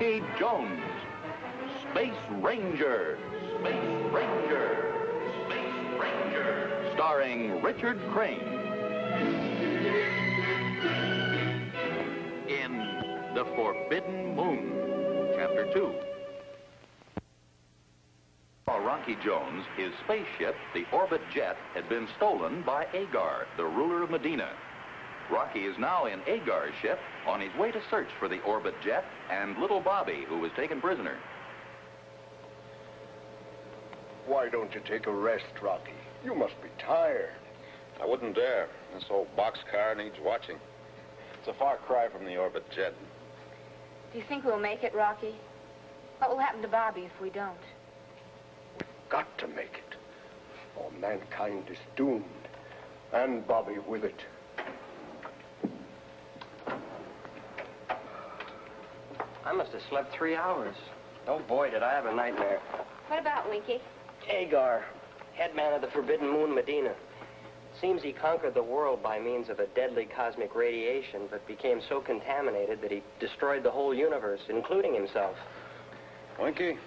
Rocky Jones, Space Ranger, Space Ranger, Space Ranger, starring Richard Crane. In The Forbidden Moon, Chapter 2. Rocky Jones, his spaceship, the Orbit Jet, had been stolen by Agar, the ruler of Medina. Rocky is now in Agar's ship on his way to search for the Orbit Jet and little Bobby, who was taken prisoner. Why don't you take a rest, Rocky? You must be tired. I wouldn't dare. This old boxcar needs watching. It's a far cry from the Orbit Jet. Do you think we'll make it, Rocky? What will happen to Bobby if we don't? Got to make it, or mankind is doomed, and Bobby with it. I must have slept 3 hours. Oh, boy, did I have a nightmare. What about Winky? Agar, headman of the Forbidden Moon, Medina. Seems he conquered the world by means of a deadly cosmic radiation, but became so contaminated that he destroyed the whole universe, including himself. Winky,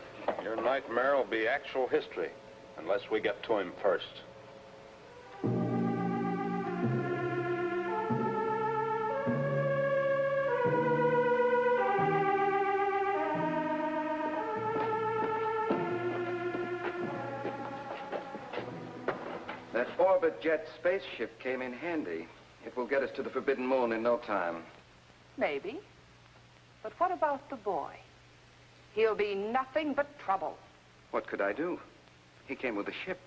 your nightmare will be actual history, unless we get to him first. That Orbit Jet spaceship came in handy. It will get us to the Forbidden Moon in no time. Maybe. But what about the boy? He'll be nothing but trouble. What could I do? He came with the ship.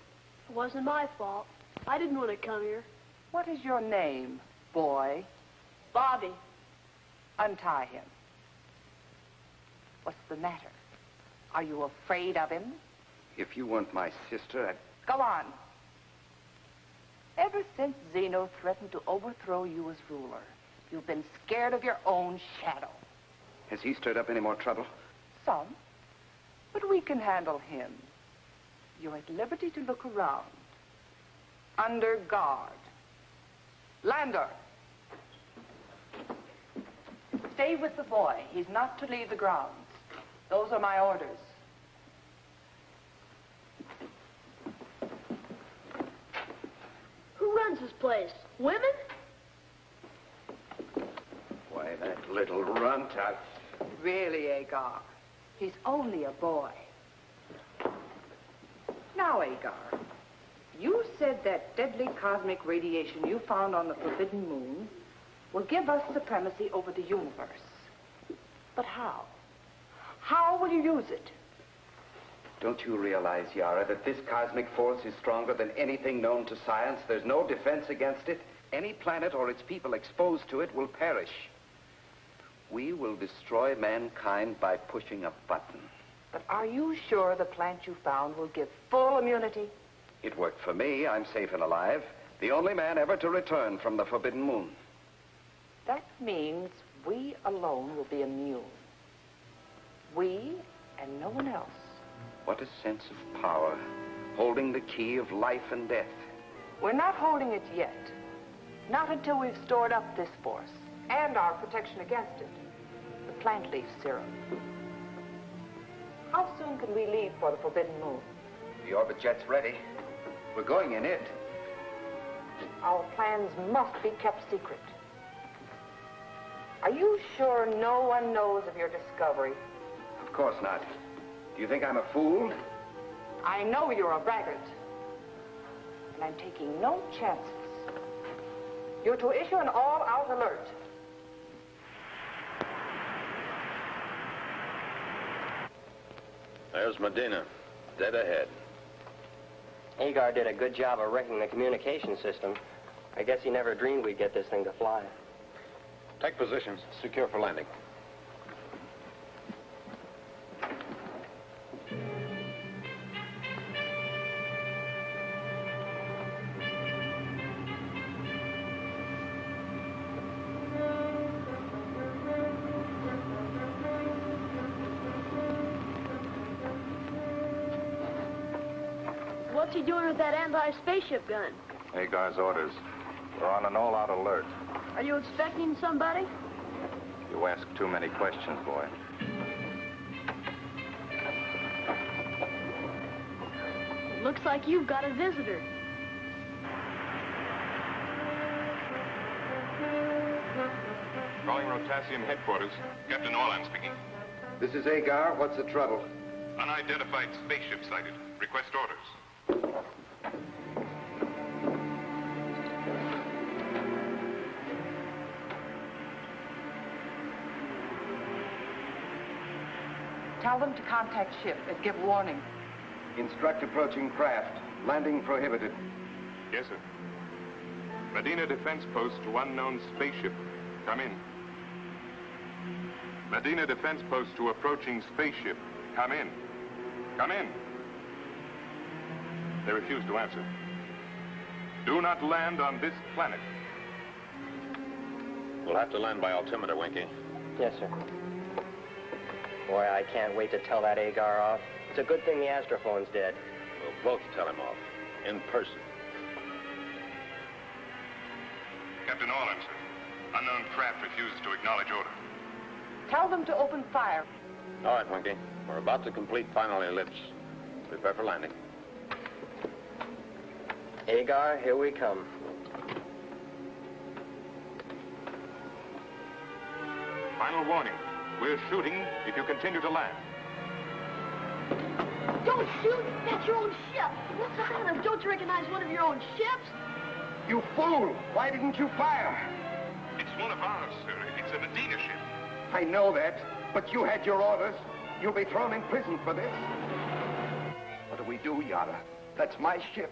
It wasn't my fault. I didn't want to come here. What is your name, boy? Bobby. Untie him. What's the matter? Are you afraid of him? If you weren't my sister, I'd... Go on. Ever since Zeno threatened to overthrow you as ruler, you've been scared of your own shadow. Has he stirred up any more trouble? Some, but we can handle him. You're at liberty to look around. Under guard. Lander. Stay with the boy. He's not to leave the grounds. Those are my orders. Who runs this place? Women? Why, that little runt, Really, Agar, he's only a boy. Now, Agar, you said that deadly cosmic radiation you found on the Forbidden Moon will give us supremacy over the universe. But how? How will you use it? Don't you realize, Yara, that this cosmic force is stronger than anything known to science? There's no defense against it. Any planet or its people exposed to it will perish. We will destroy mankind by pushing a button. But are you sure the plant you found will give full immunity? It worked for me. I'm safe and alive. The only man ever to return from the Forbidden Moon. That means we alone will be immune. We and no one else. What a sense of power, holding the key of life and death. We're not holding it yet. Not until we've stored up this force and our protection against it. The plant leaf serum. How soon can we leave for the Forbidden Moon? The Orbit Jet's ready. We're going in it. Our plans must be kept secret. Are you sure no one knows of your discovery? Of course not. Do you think I'm a fool? I know you're a braggart. And I'm taking no chances. You're to issue an all-out alert. There's Medina, dead ahead. Agar did a good job of wrecking the communication system. I guess he never dreamed we'd get this thing to fly. Take positions. Secure for landing. What's he doing with that anti-spaceship gun? Agar's orders. We're on an all-out alert. Are you expecting somebody? You ask too many questions, boy. Looks like you've got a visitor. Calling Rotasium headquarters. Captain Orlan speaking. This is Agar. What's the trouble? Unidentified spaceship sighted. Request orders. Tell them to contact ship and give warning. Instruct approaching craft. Landing prohibited. Yes, sir. Medina Defense Post to unknown spaceship. Come in. Medina Defense Post to approaching spaceship. Come in. Come in. They refuse to answer. Do not land on this planet. We'll have to land by altimeter, Winky. Yes, sir. Boy, I can't wait to tell that Agar off. It's a good thing the astrophone's dead. We'll both tell him off. In person. Captain Orlan, sir. Unknown craft refuses to acknowledge order. Tell them to open fire. All right, Winky. We're about to complete final ellipse. Prepare for landing. Agar, here we come. Final warning. We're shooting if you continue to land. Don't shoot! That's your own ship! What's the matter? Don't you recognize one of your own ships? You fool! Why didn't you fire? It's one of ours, sir. It's a Medina ship. I know that, but you had your orders. You'll be thrown in prison for this. What do we do, Yara? That's my ship.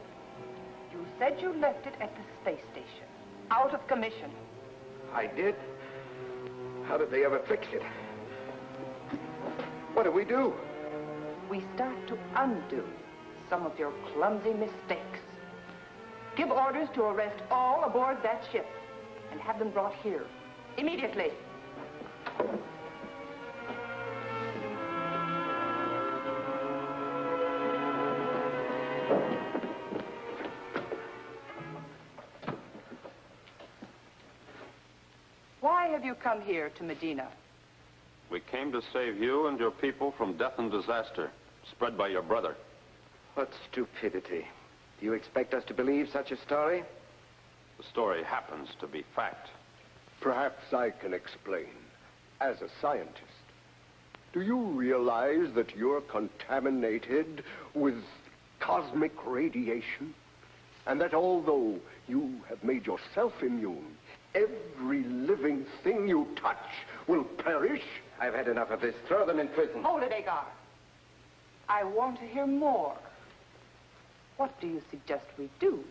You said you left it at the space station, out of commission. I did? How did they ever fix it? What do we do? We start to undo some of your clumsy mistakes. Give orders to arrest all aboard that ship and have them brought here immediately. Why have you come here to Medina? We came to save you and your people from death and disaster, spread by your brother. What stupidity. Do you expect us to believe such a story? The story happens to be fact. Perhaps I can explain. As a scientist, do you realize that you're contaminated with cosmic radiation? And that although you have made yourself immune, every living thing you touch will perish? I've had enough of this. Throw them in prison. Hold it, Agar. I want to hear more. What do you suggest we do,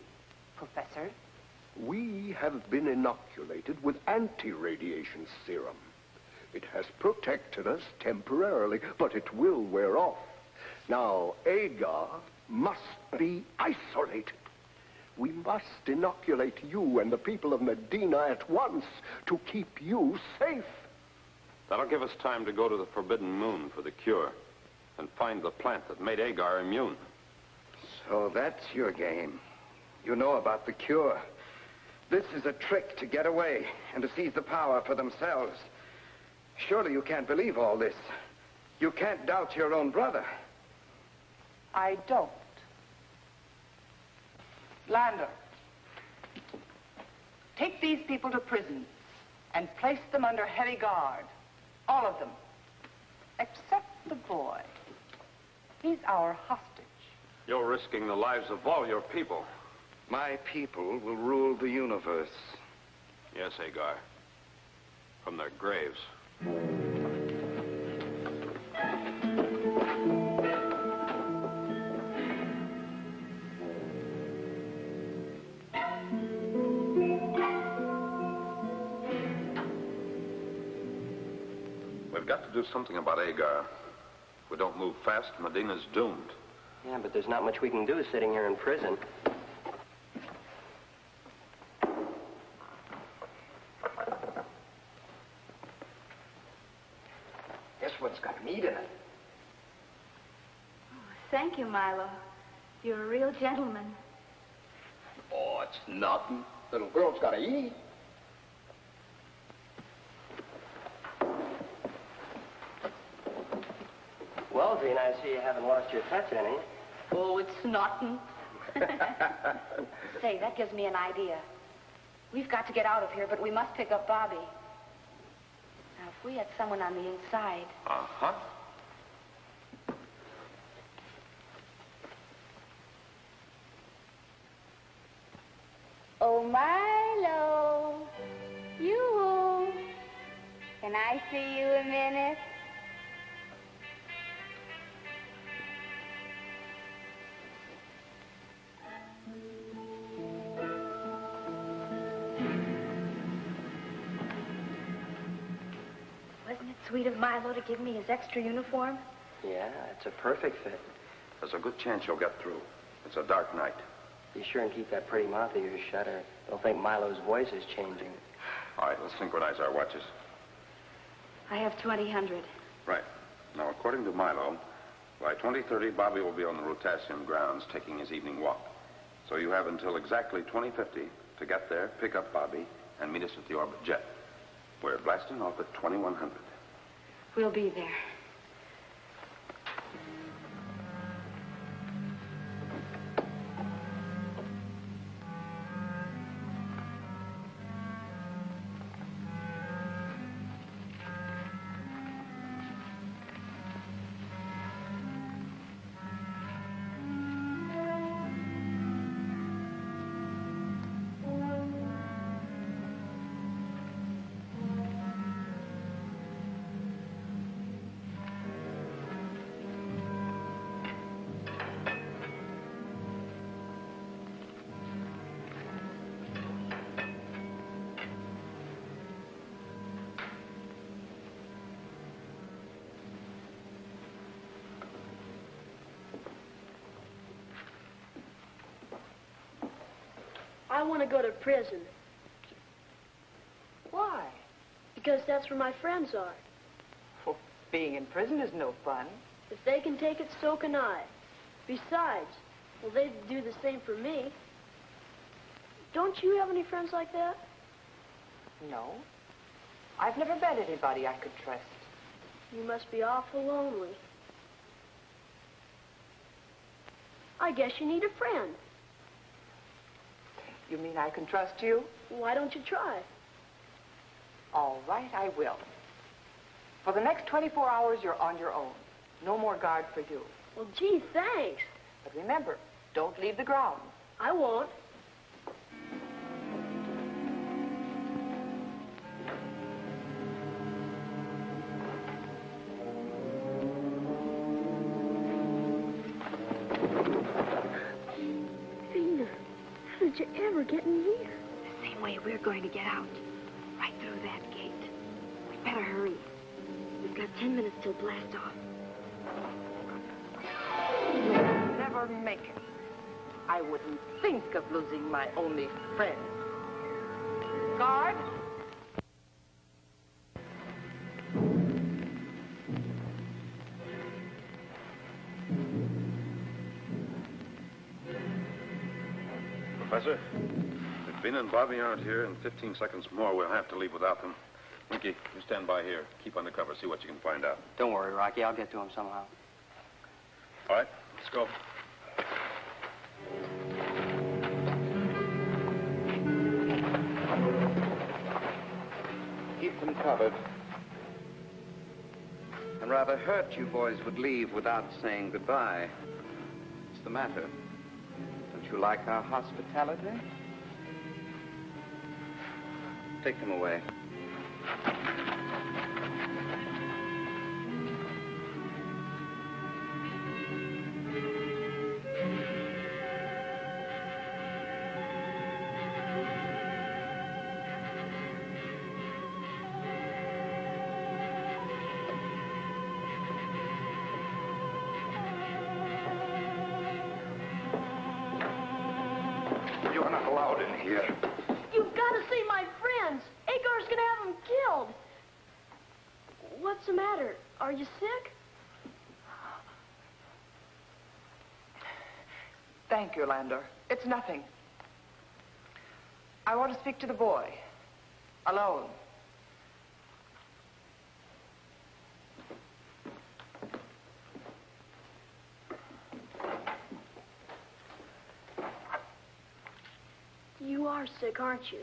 Professor? We have been inoculated with anti-radiation serum. It has protected us temporarily, but it will wear off. Now, Agar must be isolated. We must inoculate you and the people of Medina at once to keep you safe. That'll give us time to go to the Forbidden Moon for the cure and find the plant that made Agar immune. So that's your game. You know about the cure. This is a trick to get away and to seize the power for themselves. Surely you can't believe all this. You can't doubt your own brother. I don't. Lander, take these people to prison and place them under heavy guard. All of them. Except the boy. He's our hostage. You're risking the lives of all your people. My people will rule the universe. Yes, Agar. From their graves. We've got to do something about Agar. If we don't move fast, Medina's doomed. Yeah, but there's not much we can do sitting here in prison. Guess what's got meat in it? Thank you, Milo. You're a real gentleman. Oh, it's nothing. Little girl's got to eat. Well, Vena, I see you haven't lost your touch any. Oh, it's snotting. Say, that gives me an idea. We've got to get out of here, but we must pick up Bobby. Now, if we had someone on the inside... Uh-huh. Oh, Milo, you. Can I see you a minute? Wasn't it sweet of Milo to give me his extra uniform? Yeah, it's a perfect fit. There's a good chance you'll get through. It's a dark night. Be sure and keep that pretty mouth of yours shut, or they'll think Milo's voice is changing. All right, let's synchronize our watches. I have 2000. Right. Now, according to Milo, by 2030, Bobby will be on the Rotasium grounds taking his evening walk. So you have until exactly 2050 to get there, pick up Bobby, and meet us at the orbit jet. We're blasting off at 2100. We'll be there. I want to go to prison. Why? Because that's where my friends are. Well, being in prison is no fun. If they can take it, so can I. Besides, well, they'd do the same for me. Don't you have any friends like that? No. I've never met anybody I could trust. You must be awful lonely. I guess you need a friend. You mean I can trust you? Why don't you try? All right, I will. For the next 24 hours, you're on your own. No more guard for you. Well, gee, thanks. But remember, don't leave the ground. I won't. Vena, how did you ever get in here? The same way we're going to get out. Right through that gate. We'd better hurry. We've got 10 minutes till blast off. You'll never make it. I wouldn't think of losing my only friend. Guard! Professor, if Vena and Bobby aren't here, in 15 seconds more, we'll have to leave without them. Winky, you stand by here. Keep under cover. See what you can find out. Don't worry, Rocky. I'll get to him somehow. All right, let's go. Keep them covered. I'm rather hurt you boys would leave without saying goodbye. What's the matter? Don't you like our hospitality? Take them away. You're not allowed in here. You've got to see my friends. Agar's gonna have them killed. What's the matter? Are you sick? Thank you, Lander. It's nothing. I want to speak to the boy. Alone. You are sick, aren't you?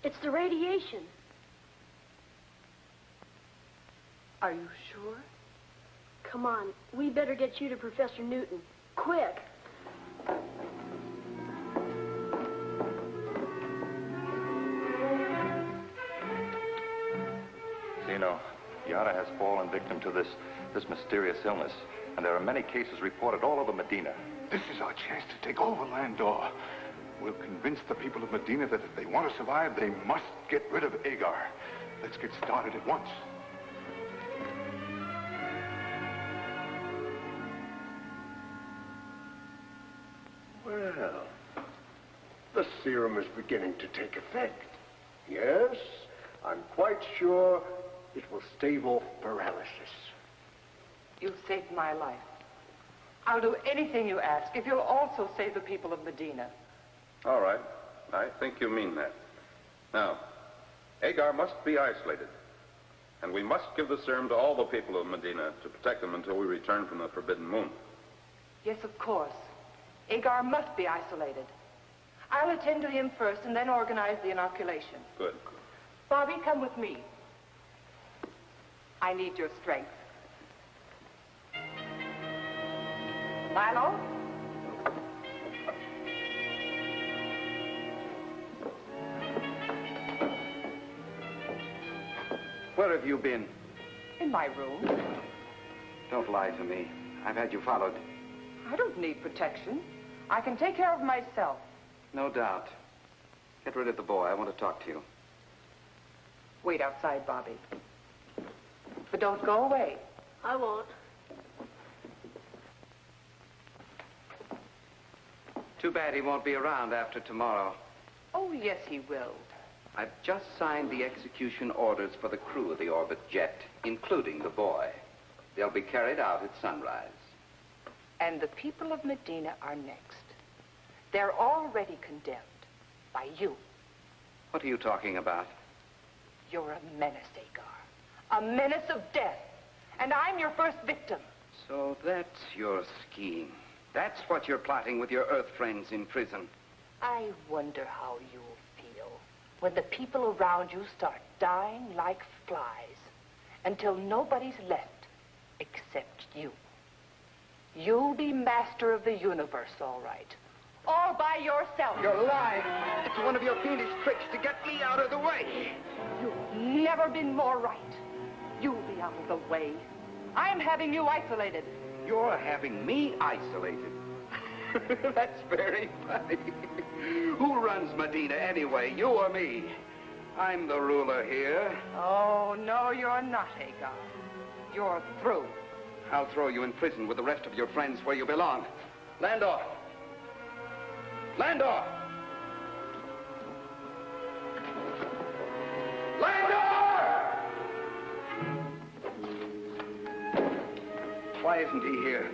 It's the radiation. Are you sure? Come on, we better get you to Professor Newton. Quick! Zeno, Yara has fallen victim to this mysterious illness, and there are many cases reported all over Medina. This is our chance to take over Landor. We'll convince the people of Medina that if they want to survive, they must get rid of Agar. Let's get started at once. Well, the serum is beginning to take effect. Yes, I'm quite sure it will stave off paralysis. You've saved my life. I'll do anything you ask if you'll also save the people of Medina. All right. I think you mean that. Now, Agar must be isolated. And we must give the serum to all the people of Medina to protect them until we return from the Forbidden Moon. Yes, of course. Agar must be isolated. I'll attend to him first and then organize the inoculation. Good. Bobby, come with me. I need your strength. Milo? Where have you been? In my room. Don't lie to me. I've had you followed. I don't need protection. I can take care of myself. No doubt. Get rid of the boy. I want to talk to you. Wait outside, Bobby. But don't go away. I won't. Too bad he won't be around after tomorrow. Oh, yes, he will. I've just signed the execution orders for the crew of the Orbit jet, including the boy. They'll be carried out at sunrise. And the people of Medina are next. They're already condemned by you. What are you talking about? You're a menace, Agar. A menace of death. And I'm your first victim. So that's your scheme. That's what you're plotting with your Earth friends in prison. I wonder how you'll feel when the people around you start dying like flies until nobody's left except you. You'll be master of the universe, all right. All by yourself. You're lying. It's one of your fiendish tricks to get me out of the way. You've never been more right. You'll be out of the way. I'm having you isolated. You're having me isolated. That's very funny. Who runs Medina anyway, you or me? I'm the ruler here. Oh, no, you're not, Agar. You're through. I'll throw you in prison with the rest of your friends where you belong. Landor! Landor! Landor! Why isn't he here?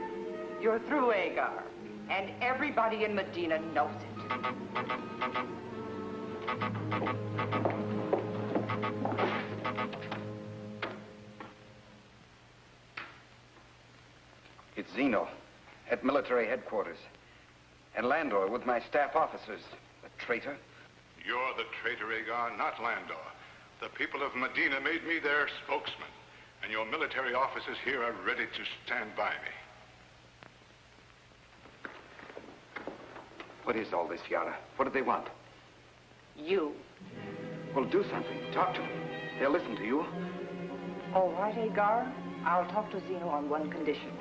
You're through, Agar. And everybody in Medina knows it. It's Zeno at military headquarters. And Landor with my staff officers. A traitor? You're the traitor, Agar, not Landor. The people of Medina made me their spokesman, and your military officers here are ready to stand by me. What is all this, Yara? What do they want? You. Well, do something. Talk to them. They'll listen to you. All right, Agar. I'll talk to Zeno on one condition.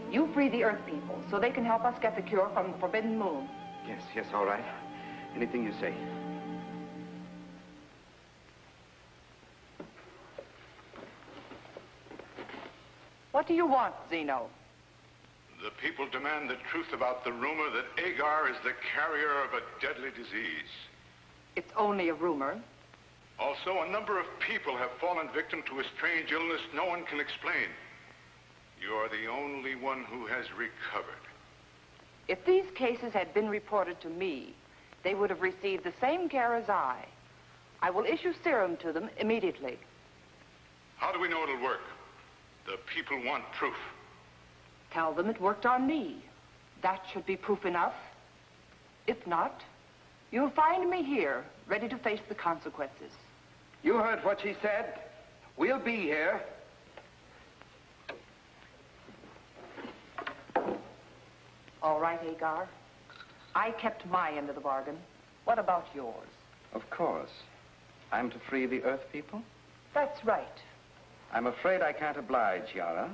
You free the Earth people so they can help us get the cure from the Forbidden Moon. Yes, all right. Anything you say. What do you want, Zeno? The people demand the truth about the rumor that Agar is the carrier of a deadly disease. It's only a rumor. Also, a number of people have fallen victim to a strange illness no one can explain. You're the only one who has recovered. If these cases had been reported to me, they would have received the same care as I. I will issue serum to them immediately. How do we know it'll work? The people want proof. Tell them it worked on me. That should be proof enough. If not, You'll find me here, ready to face the consequences. You heard what she said. We'll be here. All right, Agar. I kept my end of the bargain. What about yours? Of course. I'm to free the Earth people? That's right. I'm afraid I can't oblige, Yara.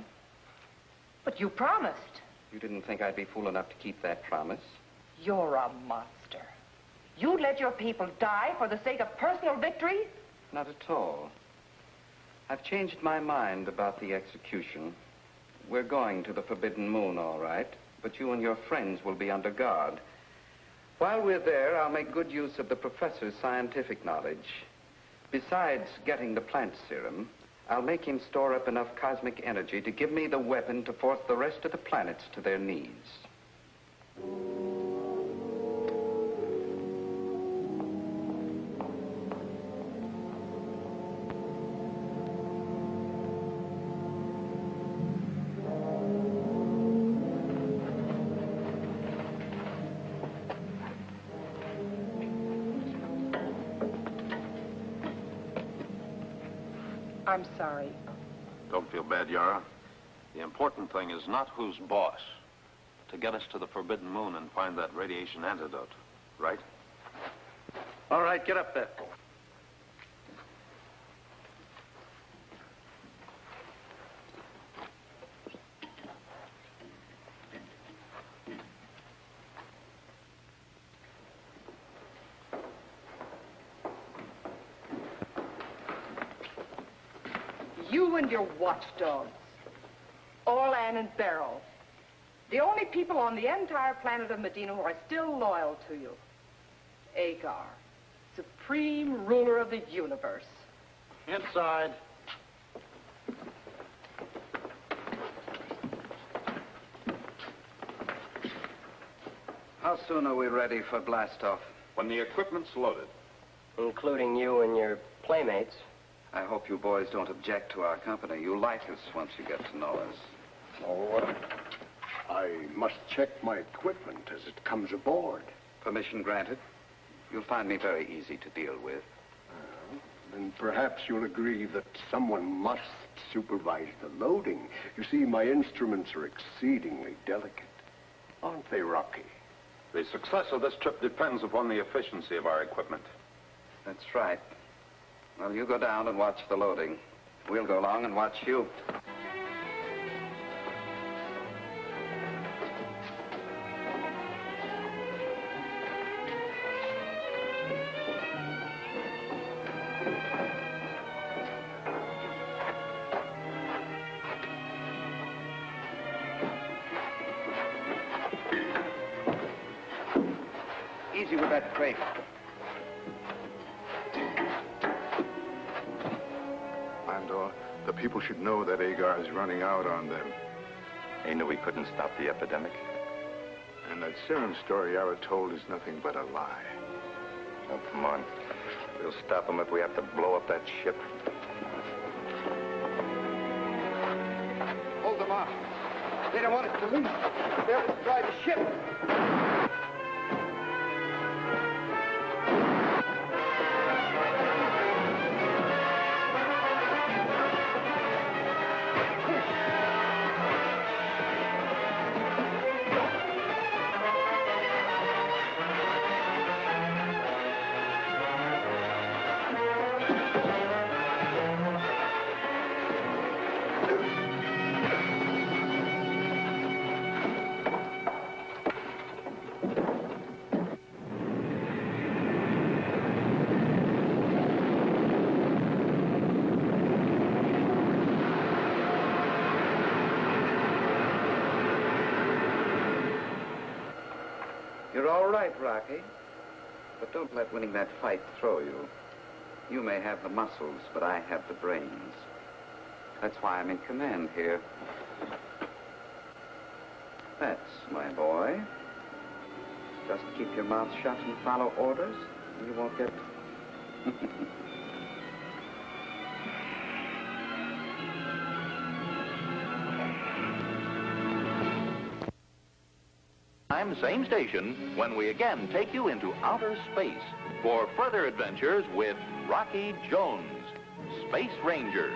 But you promised. You didn't think I'd be fool enough to keep that promise? You're a monster. You'd let your people die for the sake of personal victory? Not at all. I've changed my mind about the execution. We're going to the Forbidden Moon, all right, but you and your friends will be under guard. While we're there, I'll make good use of the professor's scientific knowledge. Besides getting the plant serum, I'll make him store up enough cosmic energy to give me the weapon to force the rest of the planets to their knees. I'm sorry. Don't feel bad, Yara. The important thing is not who's boss. To get us to the Forbidden Moon and find that radiation antidote, right? All right, get up there. You and your watchdogs. Orlan and Beryl. The only people on the entire planet of Medina who are still loyal to you. Agar, supreme ruler of the universe. Inside. How soon are we ready for blastoff? When the equipment's loaded. Including you and your playmates. I hope you boys don't object to our company. You'll like us once you get to know us. Oh, I must check my equipment as it comes aboard. Permission granted. You'll find me very easy to deal with. Then perhaps you'll agree that someone must supervise the loading. You see, my instruments are exceedingly delicate. Aren't they, Rocky? The success of this trip depends upon the efficiency of our equipment. That's right. Well, you go down and watch the loading. We'll go along and watch you. Easy with that crate. The people should know that Agar is running out on them. He knew we couldn't stop the epidemic. And that serum story Yara told is nothing but a lie. Oh, come on. We'll stop them if we have to blow up that ship. Hold them off. They don't want us to leave. They'll destroy the ship. You're all right, Rocky. But don't let winning that fight throw you. You may have the muscles, but I have the brains. That's why I'm in command here. That's my boy. Just keep your mouth shut and follow orders, and you won't get... time, same station, when we again take you into outer space for further adventures with Rocky Jones, Space Ranger.